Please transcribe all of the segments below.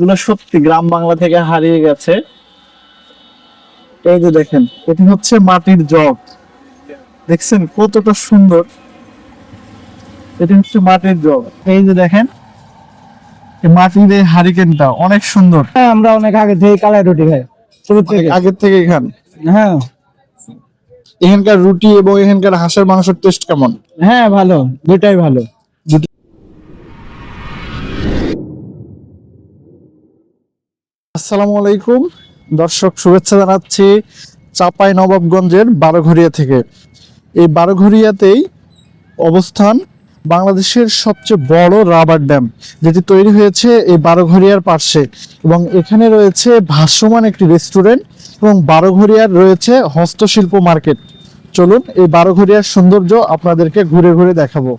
এগুলো সত্যি গ্রাম বাংলা থেকে হারিয়ে গেছে। এই যে দেখেন, এটি হচ্ছে মাটির জগ। দেখছেন কতটা সুন্দর। এটি হচ্ছে মাটির জগ। এই যে দেখেন, এই মাটির এই হারিকেনটা অনেক সুন্দর। হ্যাঁ, আমরা অনেক আগে থেকে কালাই রুটি খাই, শুরু থেকে। আগের থেকে খান? হ্যাঁ এখানকার রুটি এবং এখানকার হাঁসের মাংসের টেস্ট কেমন? হ্যাঁ, ভালো, দুটাই ভালো। আসসালামু আলাইকুম দর্শক, শুভেচ্ছা জানাচ্ছি চাঁপাই নবাবগঞ্জের বারোঘরিয়া থেকে। এই বারোঘরিয়াতেই অবস্থান বাংলাদেশের সবচেয়ে বড় রাবার ড্যাম, যেটি তৈরি হয়েছে এই বারোঘরিয়ার পাশে। এবং এখানে রয়েছে ভাসমান একটি রেস্টুরেন্ট এবং বারোঘরিয়ার রয়েছে হস্তশিল্প মার্কেট। চলুন এই বারোঘরিয়ার সৌন্দর্য আপনাদেরকে ঘুরে ঘুরে দেখাবো।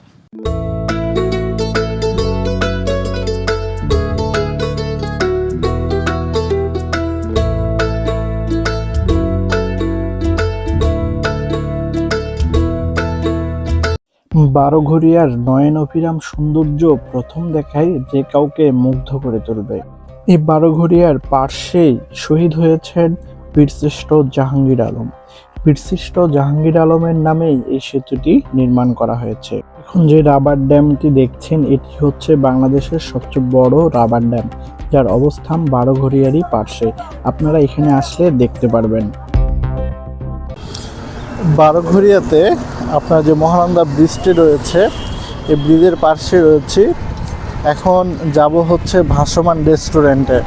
বারোঘরিয়ার নয়ন অভিরাম সৌন্দর্য প্রথম দেখায় যে কাউকে মুগ্ধ করে তুলবে। এই বারোঘরিয়ার পার্শ্বেই শহীদ হয়েছেন বীরশ্রেষ্ঠ জাহাঙ্গীর আলম। বীরশ্রেষ্ঠ জাহাঙ্গীর আলমের নামেই এই সেতুটি নির্মাণ করা হয়েছে। এখন যে রাবার ড্যামটি দেখছেন, এটি হচ্ছে বাংলাদেশের সবচেয়ে বড় রাবার ড্যাম, যার অবস্থান বারোঘরিয়ারই পার্শ্বে। আপনারা এখানে আসলে দেখতে পারবেন। বারোঘরিয়াতে আপনার যে মহানন্দা ব্রিজটি রয়েছে, এই ব্রিজের পাশে রয়েছে। এখন যাব হচ্ছে ভাসমান রেস্টুরেন্টে।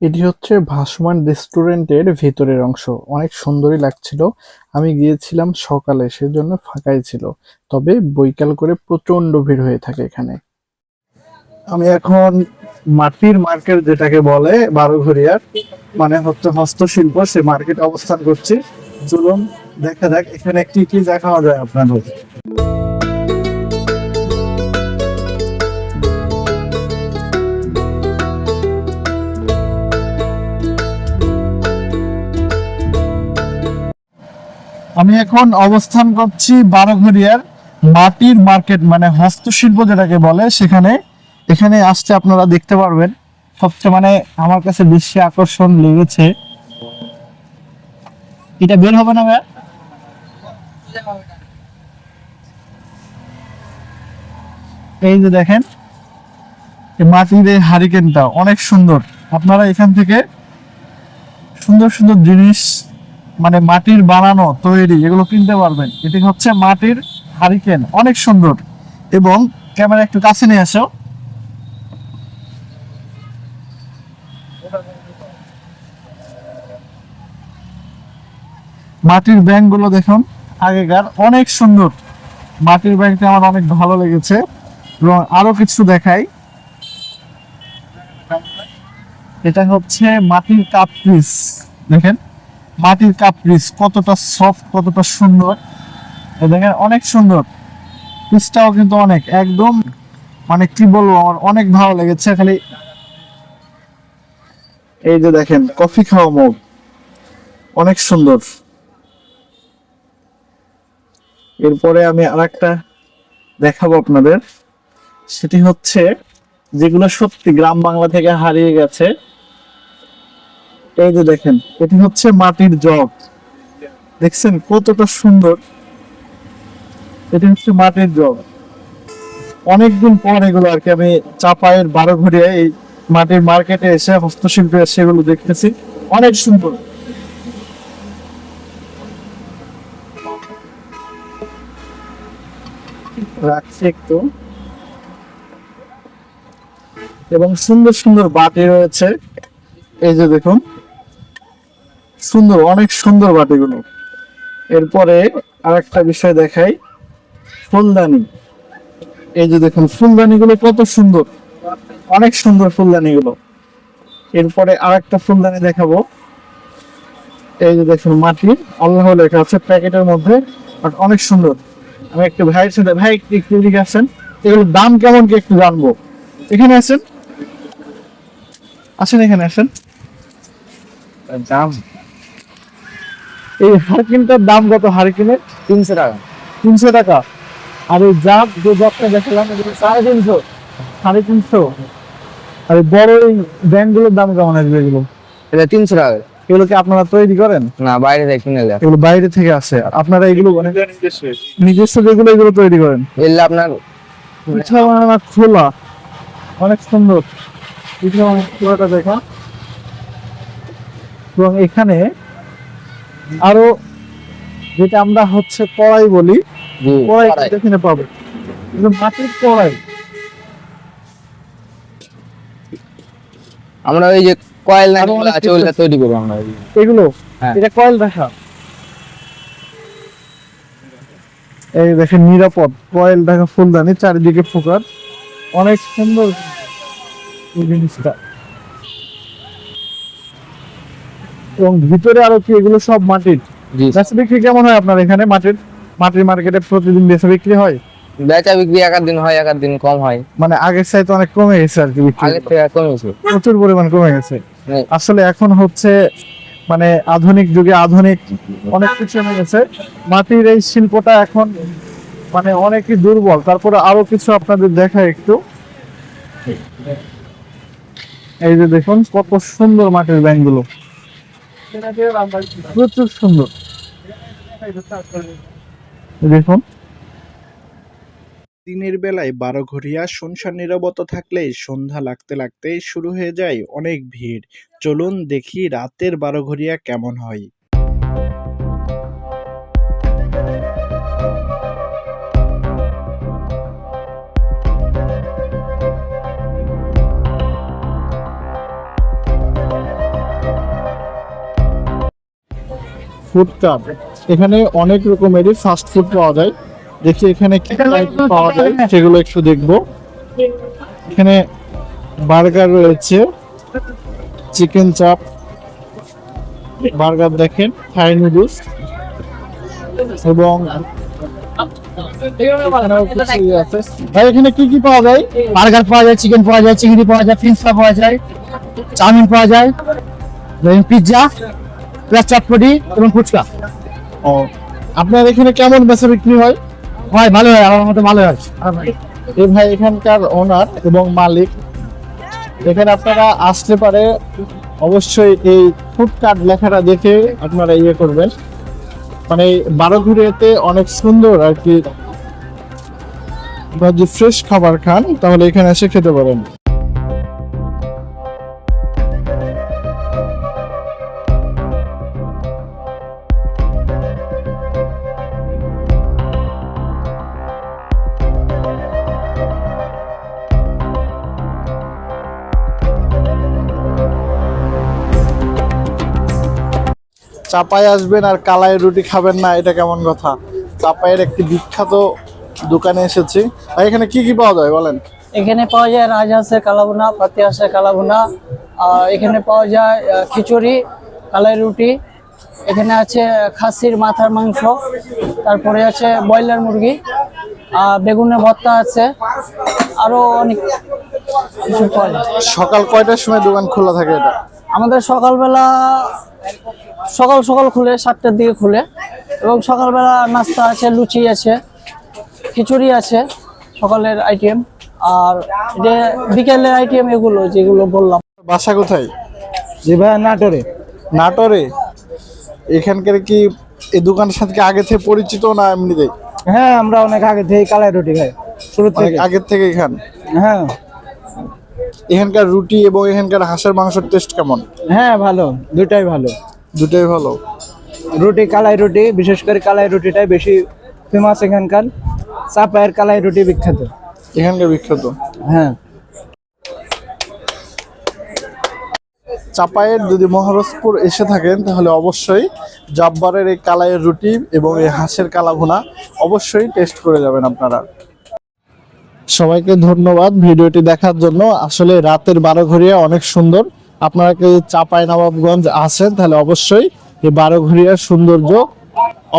এটি হচ্ছে ভাসমান রেস্টুরেন্টের ভেতরের অংশ। অনেক সুন্দরই লাগছিল। আমি গিয়েছিলাম সকালে, সেজন্য ফাঁকাই ছিল, তবে বৈকাল করে প্রচন্ড ভিড় হয়ে থাকে এখানে। আমি এখন মাটির মার্কেট যেটাকে বলে বারোঘরিয়ার, মানে হচ্ছে হস্তশিল্প, সে মার্কেট অবস্থান করছি। চলুন দেখা যাক এখানে কি কি দেখানো যায় আপনাদের। আমি এখন অবস্থান করছি বারোঘরিয়ার মাটির মার্কেট, মানে হস্তশিল্প যেটাকে বলে সেখানে। এখানে আসতে আপনারা দেখতে পারবেন সবচেয়ে, মানে আমার কাছে বেশি আকর্ষণ লেগেছে, এটা বের হবে না ভাই? এই যে দেখেন, এই মাটির এই হারিকেনটা অনেক সুন্দর। আপনারা এখান থেকে সুন্দর সুন্দর জিনিস, মানে মাটির বানানো তৈরি, এগুলো কিনতে পারবেন। এটি হচ্ছে মাটির হারিকেন, অনেক সুন্দর। এবং ক্যামেরা একটু কাছে নিয়ে আসো। মাটির ব্যাংক গুলো দেখুন আগেকার, অনেক সুন্দর। মাটির ব্যাংকটা আমার অনেক ভালো লেগেছে। এবং আরো কিছু দেখাই, এটা হচ্ছে মাটির কাপ পিস। দেখেন মাটির কাপ পিস কতটা সফট, কতটা সুন্দর। দেখেন অনেক সুন্দর, পিসটাও কিন্তু অনেক, একদম মানে কি বলবো, আমার অনেক ভালো লেগেছে। খালি এই যে দেখেন কফি খাওয়া মগ, অনেক সুন্দর। এরপরে আমি আরেকটা দেখাবো আপনাদের, সেটি হচ্ছে যেগুলো সত্যি গ্রাম বাংলা থেকে হারিয়ে গেছে। এই যে দেখেন, এটি হচ্ছে মাটির জগ। দেখছেন কতটা সুন্দর। এটি হচ্ছে মাটির জগ। অনেকদিন পর এগুলো আর কি আমি চাপাইয়ের বারোঘরিয়া এই মাটির মার্কেটে এসে, হস্তশিল্পে এসে এগুলো দেখতেছি, অনেক সুন্দর। রাখছি একটু। এবং সুন্দর সুন্দর বাটি রয়েছে, এই যে দেখুন, সুন্দর, অনেক সুন্দর বাটিগুলো। এরপরে আরেকটা বিষয় দেখাই, ফুলদানি। এই যে দেখুন ফুলদানি গুলো কত সুন্দর, অনেক সুন্দর ফুলদানি গুলো। এরপরে আরেকটা ফুলদানি দেখাবো, এই যে দেখুন মাটির আল্লাহ লেখা আছে প্যাকেটের মধ্যে, আর অনেক সুন্দর। আমি একটু ভাইয়ের সাথে, ভাই একটু এদিকে আসেন, এগুলোর দাম কেমন কি একটু জানবো। এখানে আসেন, আসেন এখানে আসেন। দাম এই হারকিনটার দাম কত হারকিনের? 300 টাকা। 300 টাকা। আর এই জাব, যে জাবটা দেখালাম এগুলো 350, 350। আর এই বড় এই ব্যাংকগুলোর দাম কেমন আসবে এগুলো? এটা 300 টাকা। এগুলো কি আপনারা তৈরি করেন? না, বাইরে থেকে কিনে নেয়। এগুলো বাইরে থেকে আসে, আপনারা এগুলো নিজস্ব যেগুলো এগুলো তৈরি করেন? এগুলো আপনার পিঠা বানানো খোলা, অনেক সুন্দর পিঠা বানানো খোলাটা দেখা। এবং এখানে আরো যেটা আমরা হচ্ছে কড়াই বলি, কড়াই কড়াই। এখানে পাবো, কিন্তু মাটির কড়াই। আমরা ওই যে কয়েল আরো অনেক আছে ওগুলো তৈরি করবো আমরা। এগুলো হ্যাঁ। এটা কয়েল দেখা, এই দেখেন নিরাপদ কয়েল দেখা, ফুলদানি চারিদিকে ফোকার, অনেক সুন্দর এই জিনিসটা। এবং ভিতরে আরো কি এগুলো সব মাটির? জি। বেচা বিক্রি কেমন হয় আপনার এখানে? মাটির মার্কেটে প্রতিদিন বেচা বিক্রি হয়? বেচা বিক্রি এক দিন হয়, এক দিন কম হয়। মানে আগের চাইতে অনেক কমে গেছে আর কি বিক্রি, আগের থেকে কমেছে। প্রচুর পরিমাণ কমে গেছে। হ্যাঁ। আসলে এখন হচ্ছে মানে আধুনিক যুগে আধুনিক অনেক কিছু এনে গেছে, মাটির এই শিল্পটা এখন মানে অনেকই দুর্বল। তারপরে আরো কিছু আপনাদের দেখায় একটু, এই যে দেখুন কত সুন্দর মাটির ব্যাংকগুলো, প্রচুর সুন্দর। দেখুন দিনের বেলায় 12 ঘড়িয়া শুনশান নীরবতা থাকলে সন্ধ্যা লাগতে লাগতেই শুরু হয়ে যায় অনেক ভিড়। চলুন দেখি রাতের 12 ঘড়িয়া কেমন হয়। ফুড কার্ট, এখানে অনেক রকমেরই ফাস্ট ফুড পাওয়া যায়। দেখি এখানে কি আইটেম পাওয়া যায় সেগুলো একটু দেখবো। এখানে বার্গার রয়েছে, চিকেন চাপ, বার্গার দেখেন, থাই নুডলস, এবং এখানেও কিছু ইয়ে আছে। ভাই এখানে কি কি পাওয়া যায়? বার্গার পাওয়া যায়, চিকেন পাওয়া যায়, চিংড়ি পাওয়া যায়, ফ্রেঞ্চ ফ্রাই পাওয়া যায়, চাউমিন পাওয়া যায়, পিৎজা প্লাস চটপটি এবং ফুচকা। ও, আপনার এখানে কেমন বেচা বিক্রি হয়? হয় ভালো হয়, আমার মতো ভালো হয়। এই ভাই এখানকার ওনার এবং মালিক। এখানে আপনারা আসতে পারে, অবশ্যই এই ফুড কার্ট লেখাটা দেখে আপনারা ইয়ে করবেন। মানে 12 ঘড়িয়াতে অনেক সুন্দর আর কি, আপনারা যদি ফ্রেশ খাবার খান তাহলে এখানে এসে খেতে পারেন। চাপায় আসবেন আর কালাইয়ের রুটি খাবেন না, এটা কেমন কথা? চাপায়ের একটি বিখ্যাত দোকানে এসেছি। ভাই এখানে কি কি পাওয়া যায় বলেন? এখানে পাওয়া যায় রাজহাঁসের কালাভুনা, পাতি হাঁসের কালাভুনা, আর এখানে পাওয়া যায় খিচুড়ি, কালাই রুটি, এখানে আছে খাসির মাথার মাংস, তারপরে আছে ব্রয়লার মুরগি, বেগুনের ভর্তা আছে, আরো অনেক কিছু পাওয়া যায়। সকাল কয়টার সময় দোকান খোলা থাকে এটা? আমাদের সকালবেলা সকাল সকাল খুলে 7টার দিকে খুলে, এবং সকালবেলা নাস্তা আছে, লুচি আছে, খিচুড়ি আছে সকালের আইটেম, আর এটা বিকেলের আইটেম এগুলো যেগুলো বললাম। বাসা কোথায়? জি ভাই, নাটোরে। নাটোরে। এখানকার কি এই দোকানের সাথে কি আগে থেকে পরিচিত না এমনিতেই? হ্যাঁ, আমরা অনেক আগে থেকে কালাই রুটি খাই, শুরু অনেক থেকে। আগের থেকে খান? হ্যাঁ এখানকার রুটি এবং এখানকার হাঁসের মাংসের টেস্ট কেমন? হ্যাঁ, ভালো, দুটাই ভালো। দুটোই ভালো। রুটি, কালাই রুটি, বিশেষ করে কালাই রুটিটাই বেশি ফেমাস এখানকার। চাপায়ের কালাই রুটি বিখ্যাত এখানকার বিখ্যাত। হ্যাঁ। চাপায়ের যদি মহারাজপুর এসে থাকেন তাহলে অবশ্যই জব্বারের এই কালাইয়ের রুটি এবং এই হাঁসের কালাভুনা অবশ্যই টেস্ট করে যাবেন আপনারা। সবাইকে ধন্যবাদ ভিডিওটি দেখার জন্য। আসলে রাতের 12 ঘড়িয়া অনেক সুন্দর। আপনারা কেউ চাঁপাইনবাবগঞ্জ আসেন তাহলে অবশ্যই এই 12 ঘড়িয়ার সৌন্দর্য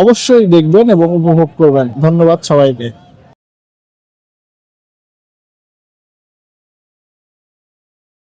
অবশ্যই দেখবেন এবং উপভোগ করবেন। ধন্যবাদ সবাইকে।